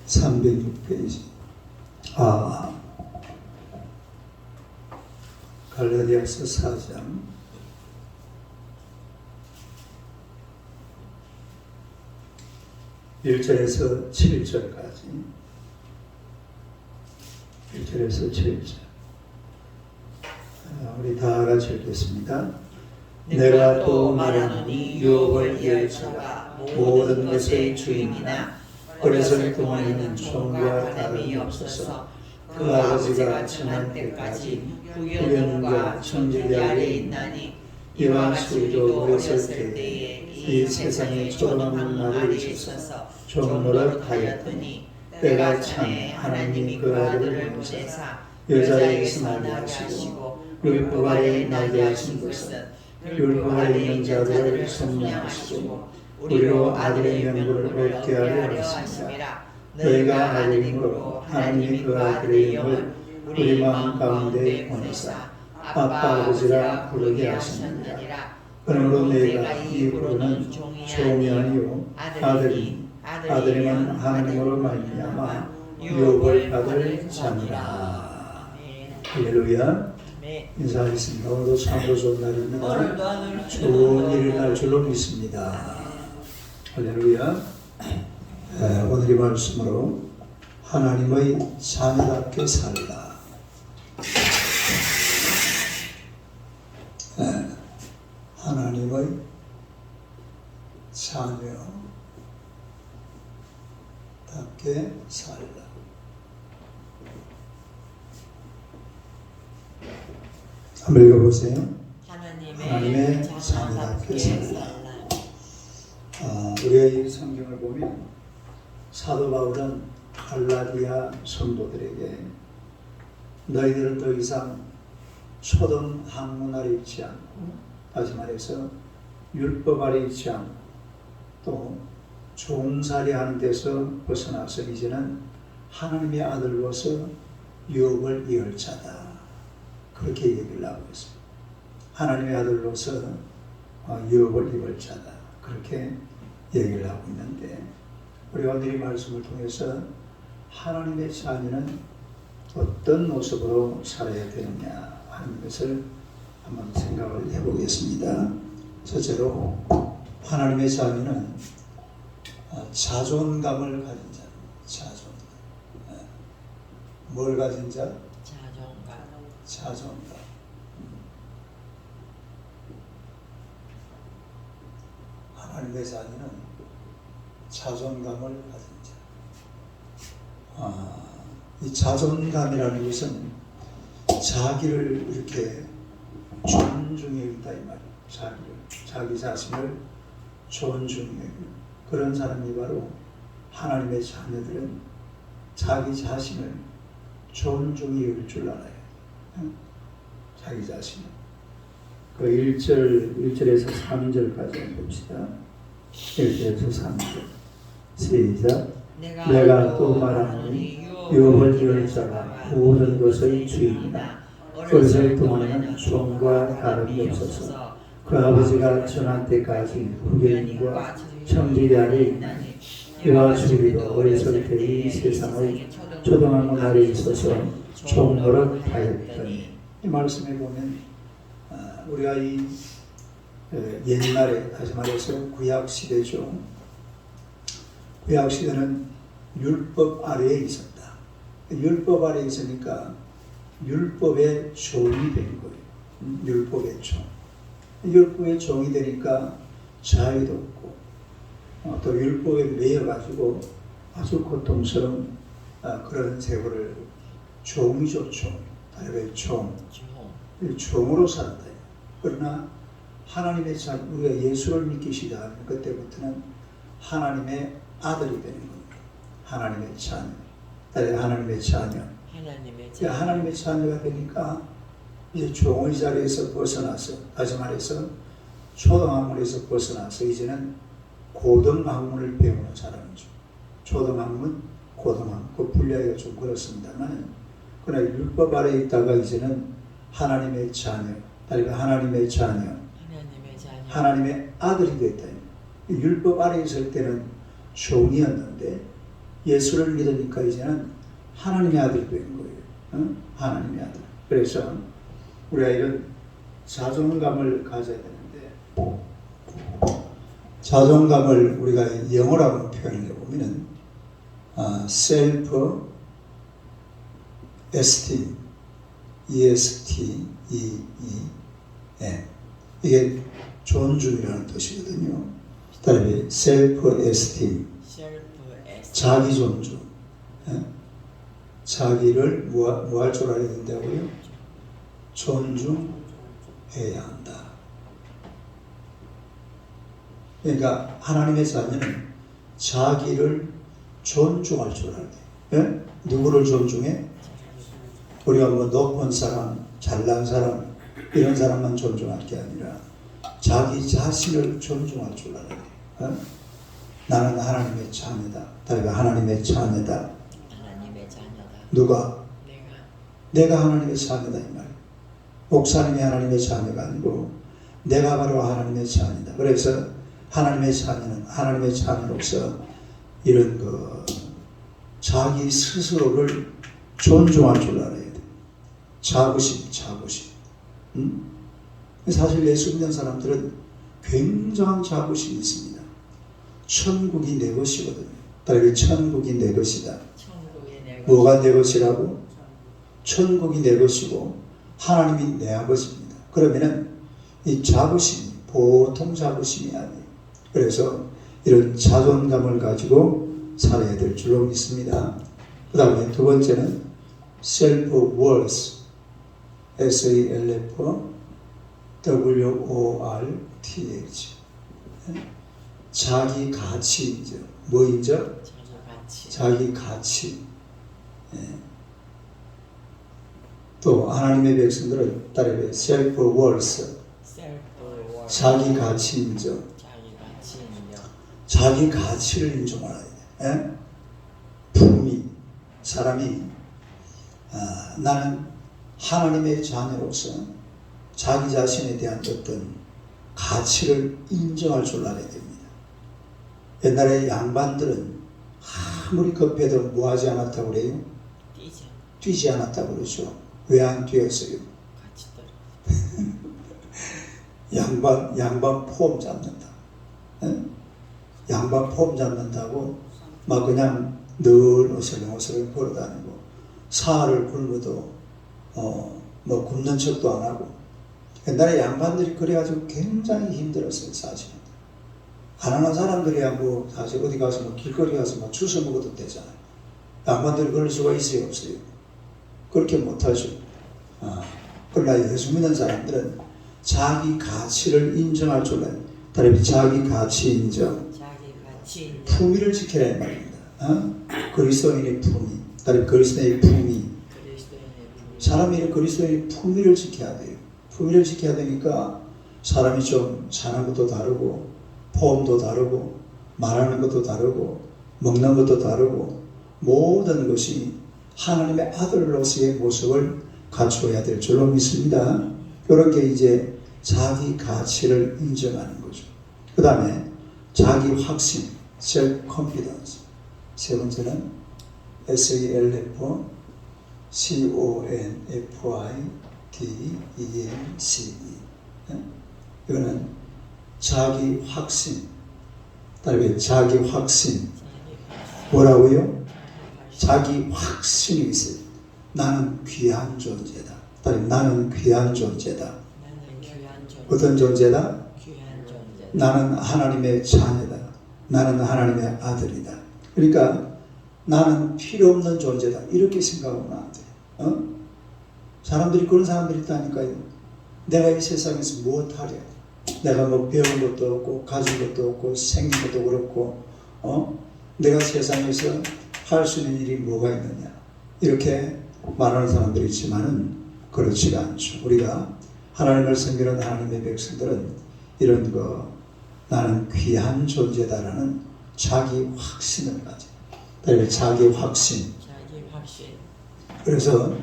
306페이지. 갈라디아서 4장 1절에서 7절까지. 1절에서 7절. 우리 다 같이 읽겠습니다. 내가 또 말하노니 유업을 이을 자가 모든 것의 주인이나 어려설 동안에는 종과 담이 없어서 그 아버지가 천한 때까지 후견과 천주의 아래에 있나니 이와 수리도 어렸을 때에 이 세상에 초롱한 날이 있어서 종노릇 하였더니 때가 차매 하나님이 그 아들을 보내사 여자에게서 나게 하시고 율법 아래에 나게 하신 것은 율법 아래 있는 자들을 성령하시고 우리로 아들의 명분을 얻게 하려 하심이라. 너희가 아들이므로 하나님이 그 아들의 영을 우리 마음 가운데 보내사 아빠 아버지라 부르게 하셨느니라. 그러므로 너희가 입으로는 종이 아니요 아들이면 하나님으로 말미암아 유업을 받을 자니라. 할렐루야. 인사하겠습니다. 오늘도 참으로 좋은 날입니다. 좋은 일을 날 줄로 믿습니다. 할렐루야. 오늘 이 말씀으로 하나님의 자녀답게 살라. 하나님의 자녀답게 살라. 한번 읽어보세요. 하나님의 자녀답게 살라. 우리가 이 성경을 보면 사도 바울은 갈라디아 성도들에게 너희들은 더 이상 초등 학문 아래 있지 않고, 다시 말해서 율법 아래 있지 않고 또 종살이 하는 데서 벗어나서 이제는 하나님의 아들로서 유업을 이을 자다. 그렇게 얘기를 하고 있습니다. 하나님의 아들로서 유업을 이을 자다. 그렇게 얘기를 하고 있는데, 우리가 오늘 이 말씀을 통해서 하나님의 자녀는 어떤 모습으로 살아야 되느냐 하는 것을 한번 생각을 해보겠습니다. 첫째로 하나님의 자녀는 자존감을 가진 자입니다. 자존감. 뭘 가진 자? 자존감. 하나님의 자녀는 자존감을 가진 자. 이 자존감이라는 것은 자기를 이렇게 존중해 있다 이 말이에요. 자기 자신을 존중해. 그런 사람이 바로 하나님의 자녀들은 자기 자신을 존중해 줄 줄 알아요. 자기 자신을. 그 1절에서 3절까지 봅시다. 1절에서 3절. 시작. 내가 또 말하노니 유업을 이을 자가 모든 것의 주인이나 어렸을 동안에는 종과 다름이 없어서 그 아버지가 천한 때까지 후견인과 청지 아래 있나니 이와 주리도 어렸을 때 이 세상의 초등학문 아래 있어서 종노릇 하였더니. 이 말씀에 보면 우리가 이 옛날에, 다시 말해서 구약시대죠. 구약시대는 율법 아래에 있었다. 율법 아래에 있으니까 율법의 종이 된 거예요. 율법의 종. 율법의 종이 되니까 자유도 없고 또 율법에 매여가지고 아주 고통스러운 그런 세월을 종이죠. 종으로 살았다. 그러나 하나님의 자녀, 우리가 예수를 믿기 시작하면 그때부터는 하나님의 아들이 되는 겁니다. 하나님의 자녀. 하나님의 자녀. 하나님의 자녀가 되니까 이제 종의 자리에서 벗어나서, 다시 말해서 초등학문에서 벗어나서 이제는 고등학문을 배우는 사람이죠. 초등학문, 고등학문, 그 분야가 좀 그렇습니다만, 그러나 율법 아래 있다가 이제는 하나님의 자녀, 하나님의 자녀, 하나님의 아들이 됐다. 율법 아래 있을 때는 종이었는데 예수를 믿으니까 이제는 하나님의 아들이 된 거예요. 하나님의 아들. 그래서 우리가 이런 자존감을 가져야 되는데, 자존감을 우리가 영어라고 표현을 해보면은 self esteem, E-S-T-E-E-M, 이게 존중이라는 뜻이거든요. 그다음에 self esteem, 자기 존중. 자기를 뭐 할 줄 알아야 된다고요? 존중해야 한다. 그러니까 하나님의 자녀는 자기를 존중할 줄 알아야 돼. 누구를 존중해? 우리가 뭐 높은 사람, 잘난 사람, 이런 사람만 존중할 게 아니라 자기 자신을 존중할 줄 알아야 돼. 나는 하나님의 자녀다. 내가 하나님의 자녀다. 하나님의 자녀다. 누가? 내가 하나님의 자녀다 이 말. 목사님이 하나님의 자녀가 아니고 내가 바로 하나님의 자녀다. 그래서 하나님의 자녀는 하나님의 자녀로서 이런 자기 스스로를 존중할 줄 알아야 돼. 자부심. 사실 예수 믿는 사람들은 굉장한 자부심이 있습니다. 천국이 내 것이거든요. 따라서 천국이 내 것이다. 뭐가 내 것이라고? 천국이 내 것이고 하나님이 내 아버지입니다. 그러면은 이 자부심이 보통 자부심이 아니에요. 그래서 이런 자존감을 가지고 살아야 될 줄로 믿습니다. 그 다음에 두 번째는 self-worth, S-E-L-F-W-O-R-T-H, 자기 가치이죠. 뭐이죠? 자기 가치. 또 하나님의 백성들은 따르게 self-worth, 자기 가치인정. 자기 가치를 인정하라. 품위. 사람이 나는 하나님의 자녀로서 자기 자신에 대한 어떤 가치를 인정할 줄 알아야 됩니다. 옛날에 양반들은 아무리 급해도 뭐 하지 않았다고 그래요? 뛰지 않았다고 그러죠. 왜 안 뛰었어요? 양반 폼 잡는다. 양반 폼 잡는다고 막 그냥 늘 어슬렁어슬렁 걸어다니고 사활을 굶어도 뭐 굶는 척도 안 하고. 옛날에 양반들이 그래가지고 굉장히 힘들었어요. 사실은 가난한 사람들이야 뭐 사실 어디 가서 뭐 길거리 가서 뭐 주워 먹어도 되잖아요. 양반들이 그럴 수가 있어요? 없어요? 그렇게 못하죠. 그러나 예수 믿는 사람들은 자기 가치를 인정할 줄 알아요. 다른 자기 가치 인정. 품위를 지켜야 할 말입니다. 그리스도인의 품위. 다른 그리스도인의 품위. 사람이 그리스도인의 품위를 지켜야 돼요. 품위를 지켜야 되니까 사람이 좀 사는 것도 다르고 폼도 다르고 말하는 것도 다르고 먹는 것도 다르고 모든 것이 하나님의 아들로서의 모습을 갖추어야 될 줄로 믿습니다. 이런 게 이제 자기 가치를 인정하는 거죠. 그 다음에 자기 확신, self-confidence. 세 번째는 self-confidence. 이거는 자기 확신. 다음에 자기 확신. 뭐라고요? 자기 확신이 있어요. 나는 귀한 존재다. 다음에 나는 귀한 존재다. 어떤 존재다? 나는 하나님의 자녀다. 나는 하나님의 아들이다. 그러니까 나는 필요 없는 존재다. 이렇게 생각하면 안 돼요. 사람들이 그런 사람들이 있다니까요. 내가 이 세상에서 무엇하랴? 내가 뭐 배운 것도 없고 가진 것도 없고 생긴 것도 그렇고 내가 세상에서 할 수 있는 일이 뭐가 있느냐? 이렇게 말하는 사람들이 있지만은 그렇지가 않죠. 우리가 하나님을 섬기는 하나님의 백성들은 이런 나는 귀한 존재다라는 자기 확신을 가져. 자기 확신. 그래서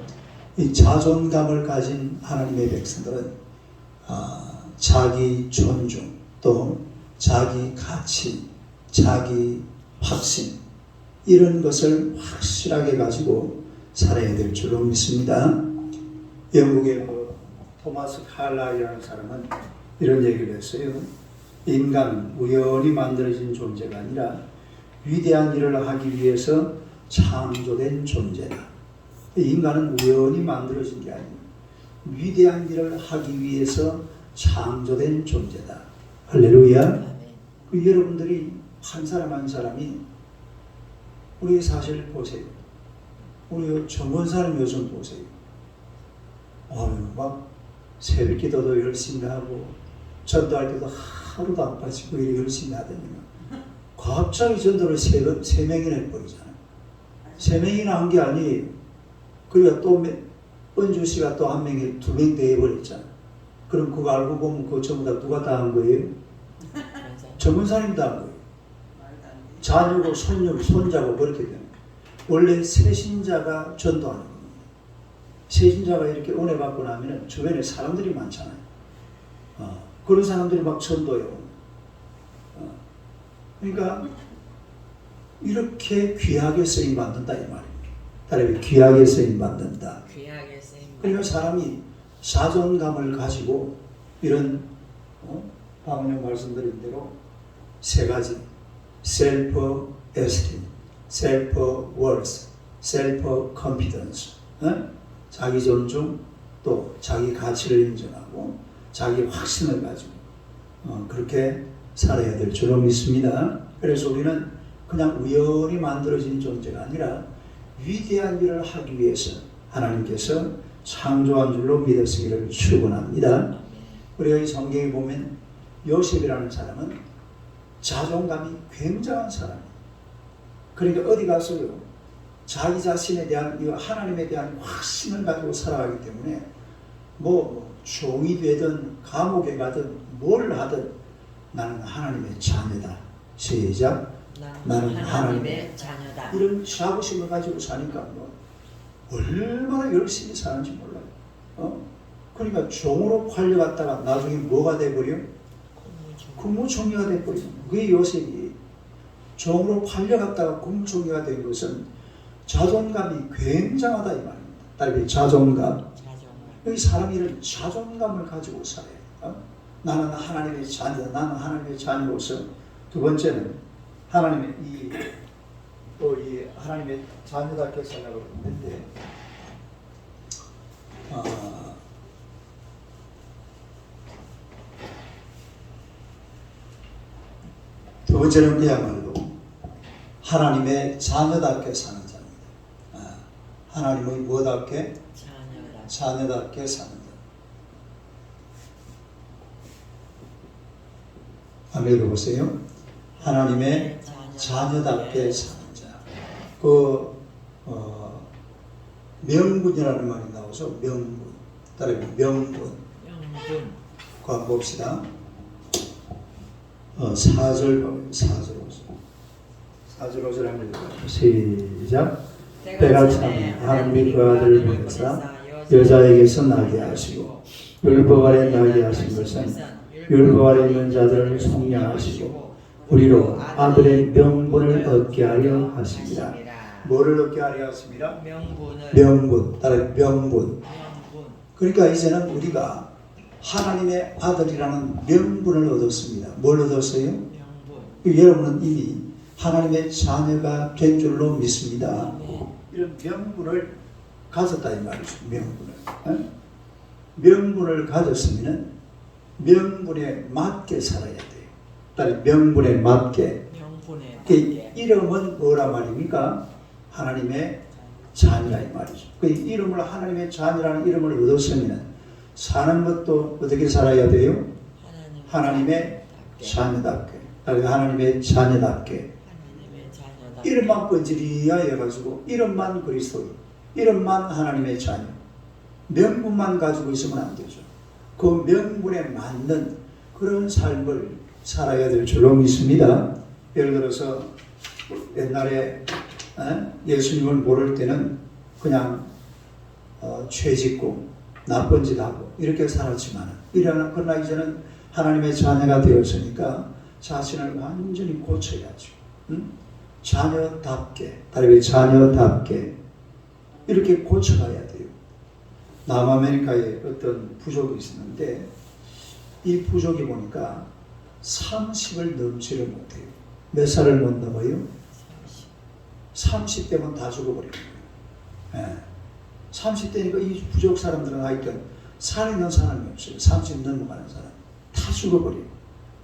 이 자존감을 가진 하나님의 백성들은 자기 존중, 또 자기 가치, 자기 확신, 이런 것을 확실하게 가지고 살아야 될 줄로 믿습니다. 영국의 토마스 칼라이라는 사람은 이런 얘기를 했어요. 인간은 우연히 만들어진 존재가 아니라 위대한 일을 하기 위해서 창조된 존재다. 인간은 우연히 만들어진 게 아니고 위대한 일을 하기 위해서 창조된 존재다. 할렐루야. 아멘. 여러분들이 한 사람 한 사람이 우리 사실 보세요. 우리 정원사님 요즘 보세요. 막 새벽 기도도 열심히 하고 전도할 때도 하루도 안 빠지고 이렇게 열심히 하더니만 갑자기 전도를 세 명이나 해버리잖아요. 세 명이나 한 게 아니에요. 그러니까 또 은주 씨가 또 한 명이 2명 더 해버렸잖아요. 그럼 그거 알고 보면 그거 전부 다 누가 다 한 거예요? 전문사님 다 한 거예요. 자녀고 손녀고 손자고 그렇게 되는 거예요. 원래 세신자가 전도하는 겁니다. 세신자가 이렇게 은혜 받고 나면 주변에 사람들이 많잖아요. 그런 사람들이 막 전도해요. 그러니까 이렇게 귀하게 쓰임 받는다 이 말입니다. 다른 귀하게 쓰임 받는다. 귀하게 쓰임. 그러니까 사람이 자존감을 가지고 이런 방금 말씀드린 대로 세 가지 self esteem, self worth, self confidence, 자기 존중 또 자기 가치를 인정하고 자기 확신을 가지고 그렇게 살아야 될 줄로 믿습니다. 그래서 우리는 그냥 우연히 만들어진 존재가 아니라 위대한 일을 하기 위해서 하나님께서 창조한 줄로 믿으시기를 축원합니다. 우리가 이 성경에 보면 요셉이라는 사람은 자존감이 굉장한 사람이에요. 그러니까 어디 가서요 자기 자신에 대한 하나님에 대한 확신을 가지고 살아가기 때문에 종이 되든 감옥에 가든 뭘 하든 나는 하나님의 자녀다. 시작. 나는 하나님의 자녀다. 이런 자부심을 가지고 사니까 얼마나 열심히 사는지 몰라요. 그러니까 종으로 팔려갔다가 나중에 뭐가 돼버려? 국무총리가 돼버려. 그게 요셉이 종으로 팔려갔다가 국무총리가 된 것은 자존감이 굉장하다 이 말입니다. 딸기 자존감. 여기 사람이 이런 자존감을 가지고 살아요. 나는 하나님의 자녀다. 나는 하나님의 자녀로서 두 번째는 하나님의 이 하나님의 자녀답게 살라고 그러는데 두 번째는 그야말로 하나님의 자녀답게 사는 자입니다. 하나님의 뭐답게? 자녀답게 사는 자. 한번 읽어보세요. 하나님의 자녀답게 사는 자. 명분이라는 말이 나오죠. 명분. 따라해 명분. 그거 한번 봅시다. 4절 5절 한번 읽어볼게요. 시작. 때가 차면 하나님이 그 아들을 보내사 여자에게서 나게 하시고 율법 아래 나게 하신 것은 율법 아래 있는 자들을 속량하시고 우리로 아들의 명분을 얻게 하려 하십니다. 뭐를 얻게 하려 하십니다? 명분. 따라 명분. 그러니까 이제는 우리가 하나님의 아들이라는 명분을 얻었습니다. 뭘 얻었어요? 명분. 여러분은 이미 하나님의 자녀가 된 줄로 믿습니다. 이런 명분을 가졌다 이 말이죠. 명분을. 명분을 가졌으면 명분에 맞게 살아야 돼요. 따라 명분에 맞게. 그 이름은 뭐라 말입니까? 하나님의 자녀라 이 말이죠. 그 이름을 하나님의 자녀라는 이름을 얻었으면 사는 것도 어떻게 살아야 돼요? 하나님의 자녀답게. 하나님의 자녀답게. 이름만 번지리하여 가지고 이름만 그리스도인, 이름만 하나님의 자녀, 명분만 가지고 있으면 안 되죠. 그 명분에 맞는 그런 삶을 살아야 될 줄로 믿습니다. 예를 들어서 옛날에 예수님을 모를 때는 그냥 죄 짓고 나쁜 짓 하고 이렇게 살았지만 그러나 이제는 하나님의 자녀가 되었으니까 자신을 완전히 고쳐야죠. 자녀답게, 다르게 자녀답게 이렇게 고쳐가야 돼요. 남아메리카에 어떤 부족이 있었는데 이 부족이 보니까 30을 넘지를 못해요. 몇 살을 못 넘어요? 30대면 다 죽어버리는 거예요. 예. 30대니까 이 부족 사람들은 하여튼 살아있는 사람이 없어요. 30 넘어가는 사람. 다 죽어버려요.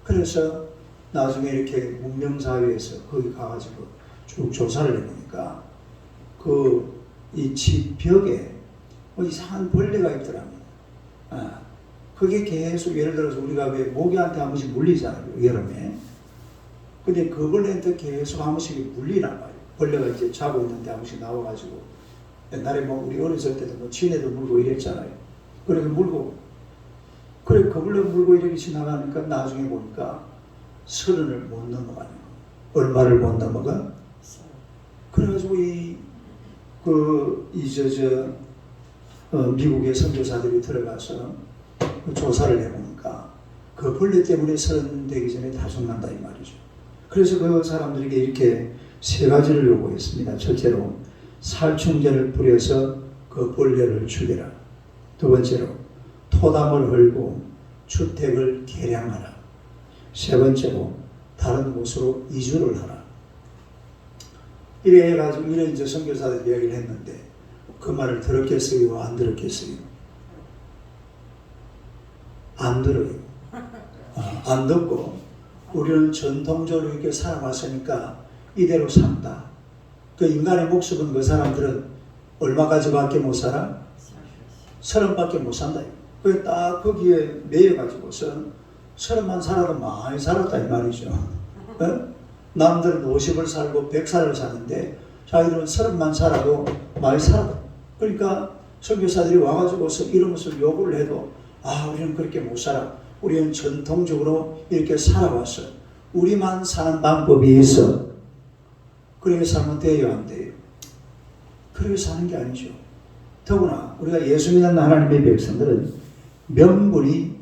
그래서 나중에 이렇게 문명사회에서 거기 가가지고 쭉 조사를 해보니까 이 집 벽에 뭐 이상한 벌레가 있더라고요. 아, 그게 계속 예를 들어서 우리가 왜 모기한테 한 번씩 물리잖아요. 여름에. 근데 그 벌레한테 계속 한 번씩 물리란 말이에요. 벌레가 이제 자고 있는데 한 번씩 나와가지고 옛날에 뭐 우리 어렸을 때도 뭐 지네도 물고 이랬잖아요. 그래 물고 그래 그 벌레 물고 이렇게 지나가니까 나중에 보니까 30을 못 넘어가요. 얼마를 못 넘어가? 그래가지고 미국의 선교사들이 들어가서 조사를 해보니까 그 벌레 때문에 30 되기 전에 다 죽는다 이 말이죠. 그래서 그 사람들에게 이렇게 세 가지를 요구했습니다. 첫째로 살충제를 뿌려서 그 벌레를 죽여라. 두 번째로 토담을 헐고 주택을 개량하라. 세 번째로 다른 곳으로 이주를 하라. 이래 해가지고 이런 이제 선교사들 이야기를 했는데 그 말을 들었겠어요? 안 들었겠어요? 안 들어요. 안 듣고 우리는 전통적으로 이렇게 살아왔으니까 이대로 산다. 그 인간의 목숨은 그 사람들은 얼마까지밖에 못 살아? 30밖에 못 산다. 그게 딱 거기에 매여가지고서 30만 살아도 많이 살았다 이 말이죠. 남들은 50을 살고 100살을 사는데 자기들은 30만 살아도 많이 살았다. 그러니까 선교사들이 와가지고서 이런 것을 요구를 해도 우리는 그렇게 못 살아. 우리는 전통적으로 이렇게 살아왔어. 우리만 사는 방법이 있어. 그렇게 살면 돼요, 안 돼요? 그렇게 사는 게 아니죠. 더구나 우리가 예수 믿는 하나님의 백성들은 명분이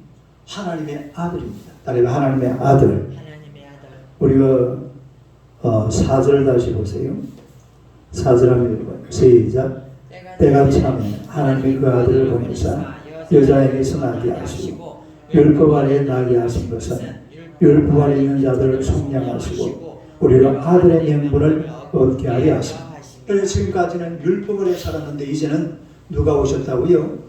하나님의 아들입니다. 따라서 하나님의 아들. 하나님의 아들. 우리가 4절 다시 보세요. 4절 한번 읽어요. 시작. 때가 차면 하나님이 그 아들을 보내사 여자에게서 나게 하시고 율법 아래 나게 하신 것은 율법 아래 있는 자들을 속량하시고 우리로 아들의 명분을 얻게 하려 하십니다. 그래서 지금까지는 율법 아래 살았는데 이제는 누가 오셨다고요?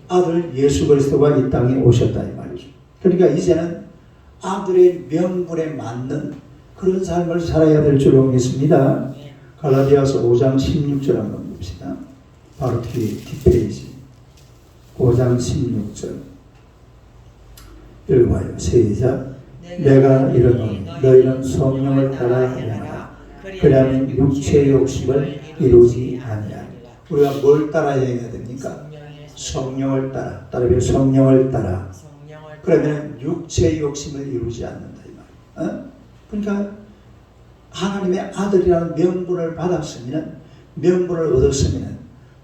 아들 예수 그리스도가 이 땅에 오셨다 이 말이죠. 그러니까 이제는 아들의 명분에 맞는 그런 삶을 살아야 될 줄로 믿습니다. 갈라디아서 5장 16절 한번 봅시다. 바로 뒷페이지 5장 16절 읽어봐요. 시작. 내가 이르노니 너희는 성령을 따라 행하라. 그리하면 육체의 욕심을 이루지 아니하리라. 우리가 뭘 따라 행해야 됩니까? 성령을 따라. 따르면 성령을 따라. 그러면 육체의 욕심을 이루지 않는다 이 말이에요. 그러니까 하나님의 아들이라는 명분을 받았으면, 명분을 얻었으면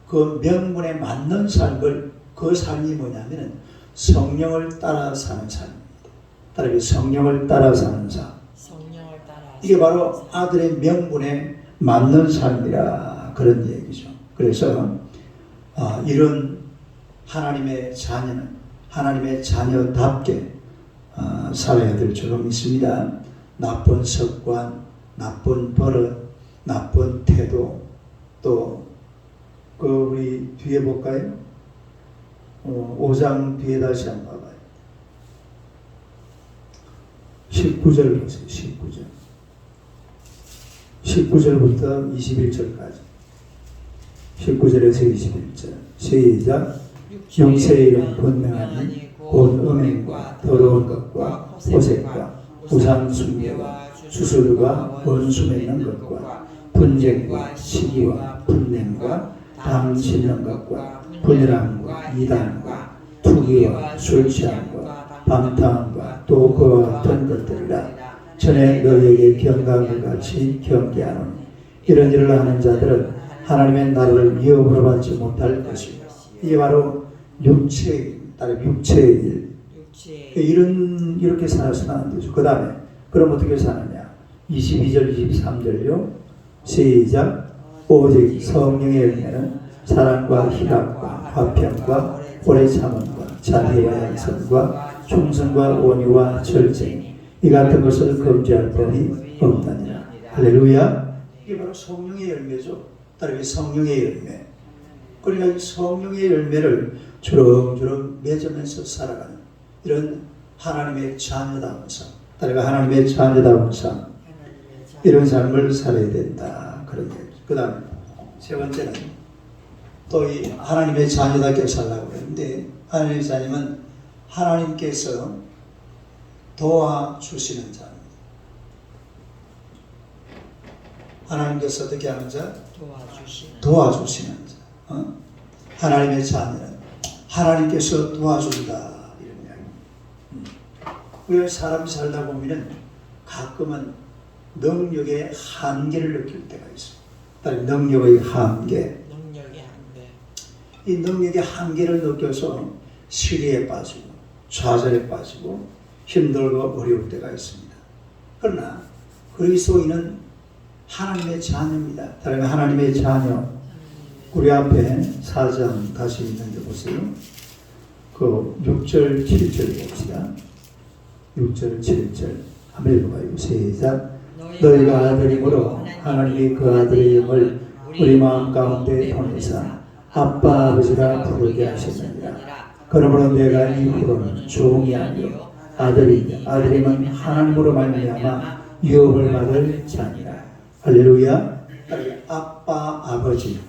그 명분에 맞는 삶을, 그 삶이 뭐냐면 성령을 따라 사는 삶입니다. 따르면 성령을 따라 사는 삶. 이게 바로 아들의 명분에 맞는 삶이라 그런 얘기죠. 그래서 이런 하나님의 자녀는 하나님의 자녀답게 살아야 될 줄로 믿습니다. 나쁜 습관, 나쁜 버릇, 나쁜 태도, 또 우리 뒤에 볼까요? 5장 뒤에 다시 한번 봐봐요. 19절 보세요. 19절부터 21절까지. 19절에서 21절. 시작. 육체의 일은 분명하니 곧 음행과 더러운 것과 호색과 우상 숭배와 수술과 원수 맺는 것과 분쟁과 시기와 분냄과 당 씹는 것과 분열함과 이단과 투기와 술 취함과 방탕함과 또 그와 같은 것들이라. 전에 너희에게 경고한 것 같이 경계하노니 이런 일을 하는 자들은 하나님의 나라를 위협으로 받지 못할 것이요. 이게 바로 육체의 일, 따로 육체의 일. 이렇게 살아서는 안 되죠. 그 다음에 그럼 어떻게 사느냐? 22절 23절요. 시작. 오직 성령의 열매는 사랑과 희락과 화평과 오래 참음과 자비와 양선과 충성과 온유와 절제니 이 같은 것을 금지할 법이 없느니라. 할렐루야. 이게 바로 성령의 열매죠. 따르게 성령의 열매. 그러니까 이 성령의 열매를 주렁주렁 맺으면서 살아가는 이런 하나님의 자녀다운 삶. 따르게 하나님의 자녀다운 삶. 이런 삶을 살아야 된다. 그런 얘기죠. 그 다음에 세 번째는 또 이 하나님의 자녀답게 살라고 그러는데, 하나님의 자녀는 하나님께서 도와주시는 자입니다. 하나님께서 어떻게 하는 자? 도와주시는 자. 하나님의 자녀는 하나님께서 도와준다. 이런 이야기입니다. 우리가 사람이 살다 보면 가끔은 능력의 한계를 느낄 때가 있어요. 능력의 한계. 이 능력의 한계를 느껴서 시리에 빠지고 좌절에 빠지고 힘들고 어려울 때가 있습니다. 그러나 그리스도인은 하나님의 자녀입니다. 다른 하나님의 자녀. 우리 앞에 4장 다시 있는데 보세요. 그 6절 7절 봅시다. 6절 7절 한번 읽어봐요. 시작. 너희가 아들이므로 하나님이 그 아들의 영을 우리 마음 가운데 보내사 아빠 아버지라 부르게 하셨느니라. 그러므로 내가 이후로는 종이 아니요 아들이며 아들이면 하나님으로 말미암아 유업을 받을 자니라. 할렐루야. 아빠 아버지.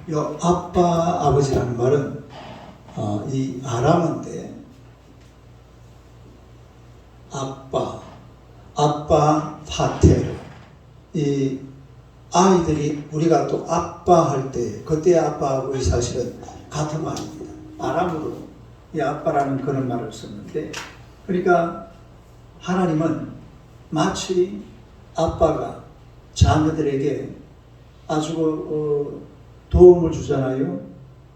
이 아빠 아버지라는 말은 이 아람어인데 아빠 파테르. 이 아이들이 우리가 또 아빠 할 때 그때 아빠하고 사실은 같은 말입니다. 아람으로 이 아빠라는 그런 말을 썼는데, 그러니까 하나님은 마치 아빠가 자녀들에게 아주 도움을 주잖아요.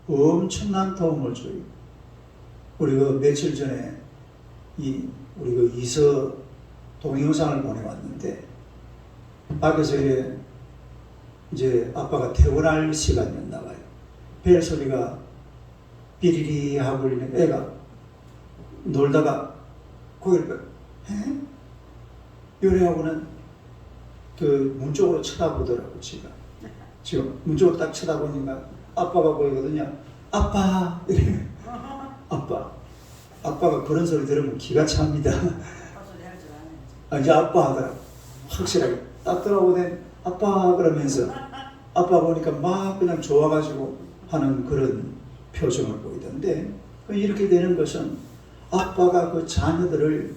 엄청난 도움을 줘요. 우리가 며칠 전에 우리 이서 동영상을 보내왔는데, 밖에서 이제 아빠가 퇴근할 시간이었나 봐요. 벨 소리가 삐리리 하고 있는 애가 놀다가 고개를 요래하고는 그 문 쪽으로 쳐다보더라고. 지금 문 쪽으로 딱 쳐다보니까 아빠가 보이거든요. 아빠! 이래. 아빠가 그런 소리 들으면 기가 찹니다. 이제 아빠 하더라고. 확실하게 딱 들어오고 아빠 그러면서 아빠 보니까 막 그냥 좋아가지고 하는 그런 표정을 보이던데, 이렇게 되는 것은 아빠가 그 자녀들을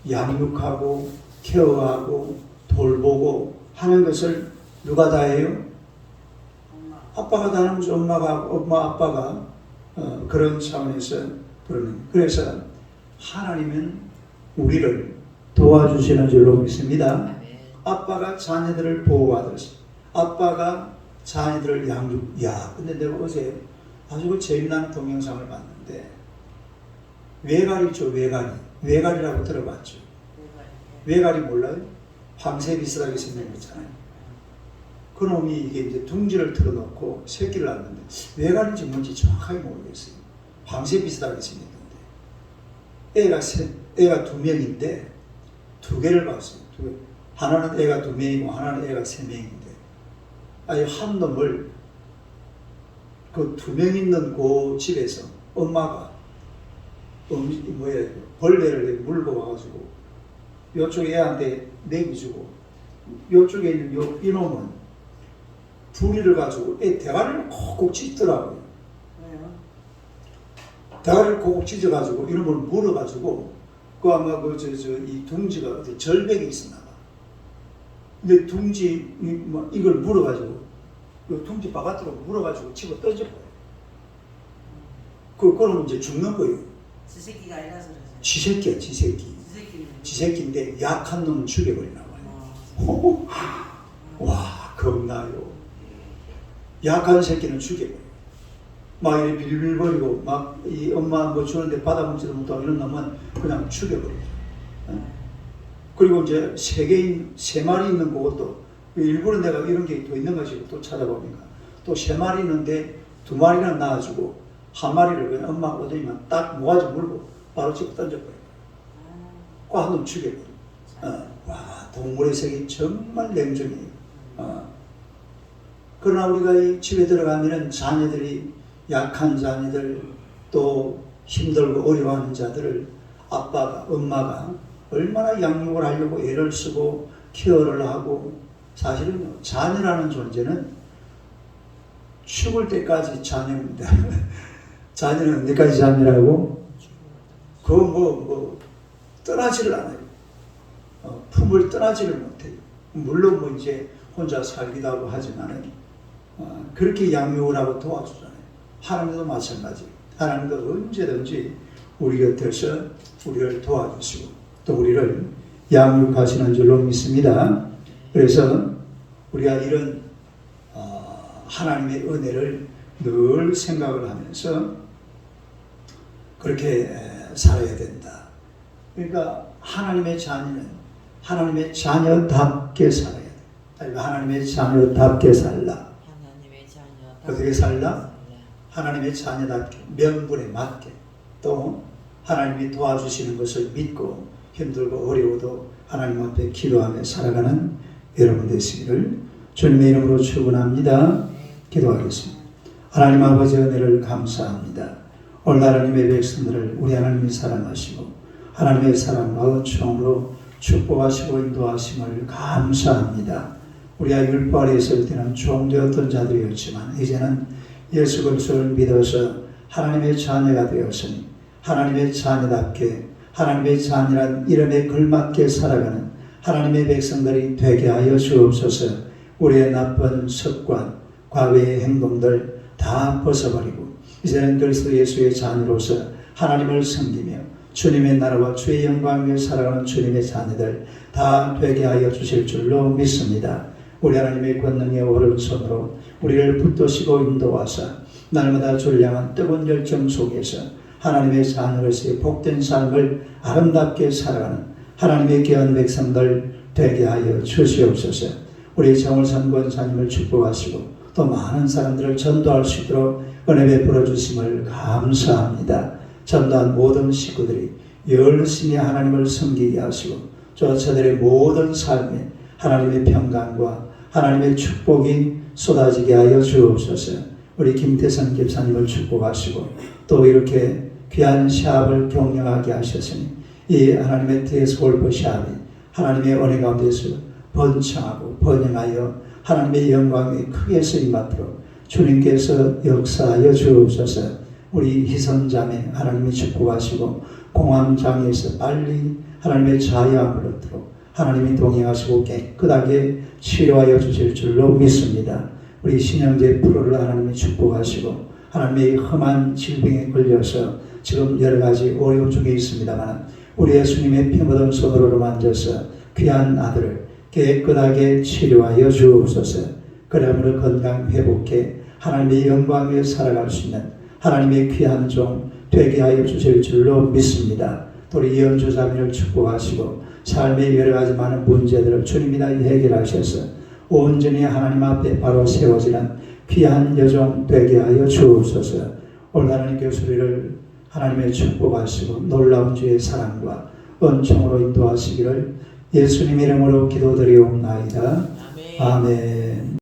양육하고 케어하고 돌보고 하는 것을 누가 다 해요? 아빠가 다 하는 거죠. 아빠가 그런 차원에서 그러는. 그래서 하나님은 우리를 도와주시는 줄로 믿습니다. 아빠가 자녀들을 보호하듯이 아빠가 자녀들을 양육. 근데 내가 어제 아주 재미난 동영상을 봤는데, 외갈이죠. 외갈이라고 들어봤죠. 외갈이 몰라요? 황새 비슷하게 생긴 거 있잖아요. 그놈이 이게 이제 둥지를 틀어놓고 새끼를 낳는데, 외갈인지 뭔지 정확하게 모르겠어요. 황새 비슷하게 생겼는데, 애가 2명인데 2개를 봤어요. 하나는 애가 2명이고 하나는 애가 3명인데, 한 놈을 그 2명 있는 그 집에서 엄마가 벌레를 물고 와가지고 요쪽에 애한테 먹이주고, 요쪽에 있는 이놈은 부리를 가지고 애 대가리를 콕콕 찢더라고요. 대가리를 콕콕 찢어가지고 이놈을 물어가지고, 그 아마 이 둥지가 어디 절벽에 있었나 봐. 근데 둥지 이걸 물어가지고 이 둥지 바깥으로 물어가지고 집어 던져버려요. 그러면 이제 죽는 거예요. 지새끼가 아니라서 그러죠. 지새끼야. 지새끼인데 약한 놈은 죽여버리나 봐요. 와, 겁나요. 약한 새끼는 죽여버려요. 막 이렇게 빌빌거리고 막 이 엄마 뭐 주는데 받아먹지도 못하고 이런 놈은 그냥 죽여버려요. 그리고 이제 세 마리 있는 그것도 일부러 내가 이런 게 또 있는 것이 또 찾아보니까 또 세 마리 있는데 두 마리는 낳아주고 한 마리를 그냥 엄마가 얻으면 딱 모아지 물고 바로 집어 던져버려요. 꽉 한놈 죽여버려요. 와, 동물의 세계 정말 냉정해요. 그러나 우리가 이 집에 들어가면은 자녀들이 약한 자녀들 또 힘들고 어려워하는 자들을 아빠가 엄마가 얼마나 양육을 하려고 애를 쓰고 케어를 하고 사실은 자녀라는 존재는 죽을 때까지 자녀입니다. 자녀는 언제까지 자녀라고? 떠나지를 않아요. 품을 떠나지를 못해요. 물론 뭐 이제 혼자 살기도 하고 하지만은 그렇게 양육을 하고 도와주잖아요. 하나님도 마찬가지예요. 하나님도 언제든지 우리 곁에서 우리를 도와주시고 또 우리를 양육하시는 줄로 믿습니다. 그래서 우리가 이런 하나님의 은혜를 늘 생각을 하면서 그렇게 살아야 된다. 그러니까 하나님의 자녀는 하나님의 자녀답게 살아야 돼. 하나님의 자녀답게 살라. 하나님의 자녀 어떻게 살라? 하나님의 자녀답게 명분에 맞게 또 하나님이 도와주시는 것을 믿고 힘들고 어려워도 하나님 앞에 기도하며 살아가는 여러분 되시기를 주님의 이름으로 축원합니다. 기도하겠습니다. 하나님 아버지 은혜를 감사합니다. 오늘 하나님의 백성들을 우리 하나님이 사랑하시고 하나님의 사랑과 은총으로 축복하시고 인도하심을 감사합니다. 우리가 율법 아래 있을 때는 종되었던 자들이었지만 이제는 예수 그리스도를 믿어서 하나님의 자녀가 되었으니 하나님의 자녀답게 하나님의 자녀란 이름에 걸맞게 살아가는 하나님의 백성들이 되게 하여 주옵소서. 우리의 나쁜 습관, 과거의 행동들 다 벗어버리고 이제는 그리스도 예수의 자녀로서 하나님을 섬기며 주님의 나라와 주의 영광을 살아가는 주님의 자녀들 다 되게 하여 주실 줄로 믿습니다. 우리 하나님의 권능의 오른손으로 우리를 붙드시고 인도하사 날마다 주를 향한 뜨거운 열정 속에서 하나님의 자녀로서의 복된 삶을 아름답게 살아가는 하나님의 귀한 백성들 되게 하여 주시옵소서. 우리 정울선 권사님을 축복하시고 또 많은 사람들을 전도할 수 있도록 은혜 베풀어 주심을 감사합니다. 전도한 모든 식구들이 열심히 하나님을 섬기게 하시고 저들의 모든 삶에 하나님의 평강과 하나님의 축복이 쏟아지게 하여 주옵소서. 우리 김태선 집사님을 축복하시고 또 이렇게 귀한 샵을 경영하게 하셨으니 이 하나님의 TS 골프 샵이 하나님의 은혜 가운데서 번창하고 번영하여 하나님의 영광이 크게 쓰임받도록 주님께서 역사하여 주옵소서. 우리 희선자매 하나님이 축복하시고 공황장애에서 빨리 하나님의 자유함을 얻도록 하나님이 동행하시고 깨끗하게 치료하여 주실 줄로 믿습니다. 우리 신영재 프로를 하나님이 축복하시고 하나님의 험한 질병에 걸려서 지금 여러 가지 어려움 중에 있습니다만 우리 예수님의 피 묻은 손으로 만져서 귀한 아들을 깨끗하게 치료하여 주옵소서. 그러므로 건강 회복해 하나님의 영광 위에 살아갈 수 있는 하나님의 귀한 종 되게 하여 주실 줄로 믿습니다. 또 우리 이현주 자매를 축복하시고 삶의 여러 가지 많은 문제들을 주님이 다 해결하셔서 온전히 하나님 앞에 바로 세워지는 귀한 여종 되게 하여 주옵소서. 오늘 하나님께서 우리를 하나님의 축복하시고 놀라운 주의 사랑과 은총으로 인도하시기를 예수님 이름으로 기도드리옵나이다. 아멘.